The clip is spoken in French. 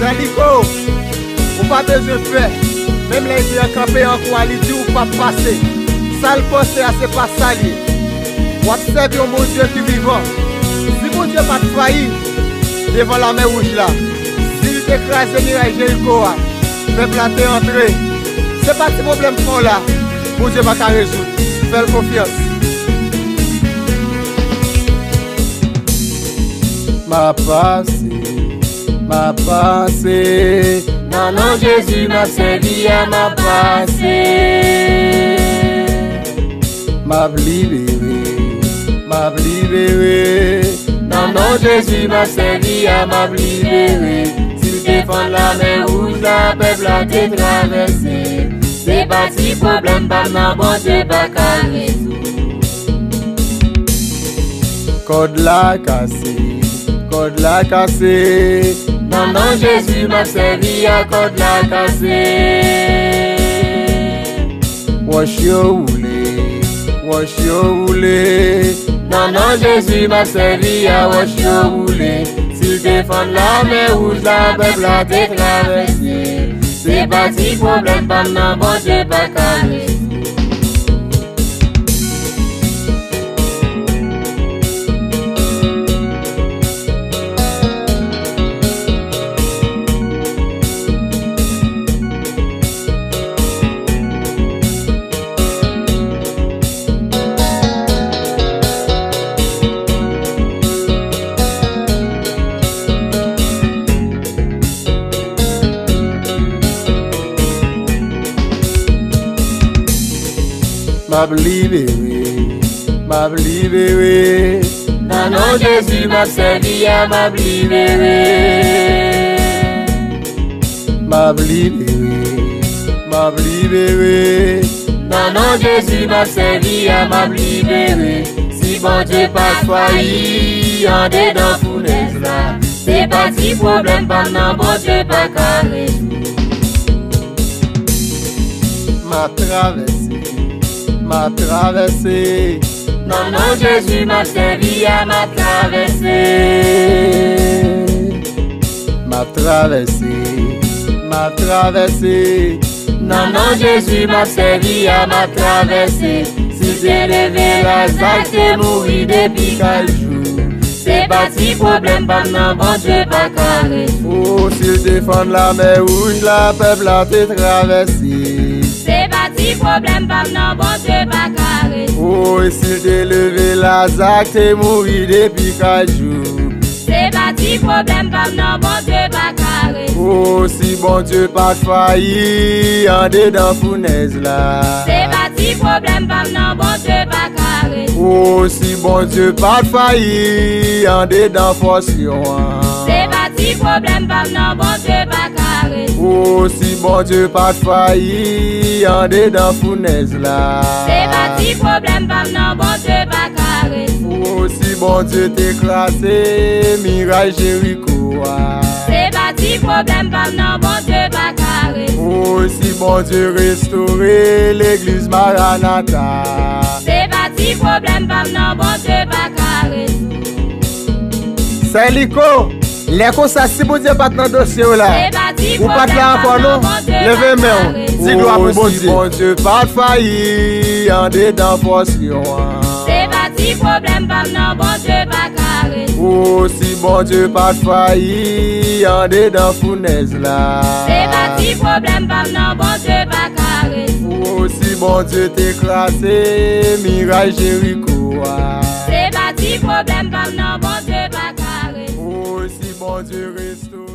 Saliko, ou pas besoin de faire. Même les gens campés en qualité ou pas passer. Ça le poste à c'est pas sali. Ou observe mon Dieu qui vivant. Si mon Dieu pas failli devant la mer rouge là, s'il écrase le mirage Jéricho, peuple a été entré. C'est pas ce problème qu'on là. Mon Dieu va pas résoudre. Fais confiance. Ma passé, non, non, Jésus m'a servi à ma passé. M'a libéré, non, non, Jésus m'a servi à m'a libéré. S'il défend la mer rouge, la peuple a été traversé. C'est pas si problème, pas non, bon Dieu, pas qu'à résoudre. Code la cassé. Non, non, Jésus m'a servi à code la cassé. Wash your roulé. Non, non, Jésus m'a servi à wash your roulé. S'il défend la mer rouge, la peuple a été traversé. C'est pas si problème, pas non, bon Dieu, pas qu'à résoudre. M'a libéré. Non, non, Jésus m'a servi à m'a libéré. M'a libéré. Non, non, Jésus m'a servi à m'a libéré. Si bon Dieu pas failli, en dedans fournaise là. C'est pas si problème, pas non, bon Dieu pas carré. M'a traversé. Non, non, Jésus m'a servi à m'a traversé. M'a traversé. Non, non, Jésus m'a servi à m'a traversé. Si j'ai levé la zac, t'es mouru depuis 4 jours. C'est pas si problème, pas non, bon Dieu pas carré. Oh, s'il défend la mer rouge, la peuple a été traversé. C'est pas si problème, pas non, bon Dieu pas carré. Oh, et s'il t'est levé la zac, t'es mouru depuis 4 jours. C'est pas si problème, pas non, bon Dieu pas carré. Oh, si bon Dieu pas failli, en dedans fournaise là. C'est pas si problème, pas non, bon Dieu pas carré. Oh, si bon Dieu pas failli, en dedans forcion. C'est pas si problème, pas non, bon Dieu pas carré. Oh, si bon Dieu pas failli, en dedans fournaise là. C'est pas si problème, pas non, bon Dieu pas carré. Oh, si bon Dieu t'écrasé, mirage Jéricho. C'est pas si problème, pas non, bon Dieu pas carré. Oh, si bon Dieu restauré l'église Maranatha. C'est pas si problème, pas non, bon Dieu pas carré. Saliko, les cons ça si bon Dieu pas dans dossier là. C'est pas si Ou pas problème, là encore non. Levez main. Dis gloire pour bon Si Dieu. bon Dieu pas failli, en dedans forcion. C'est pas si problème, pas non, bon Dieu pas carré. Oh, si bon Dieu pas failli, en dedans fournaise là. C'est pas si problème, pas non, bon Dieu pas carré. Oh, si bon Dieu t'écrasé, mirage Jéricho. C'est pas si problème, pas non, bon Dieu pas carré. Oh, si bon Dieu restauré.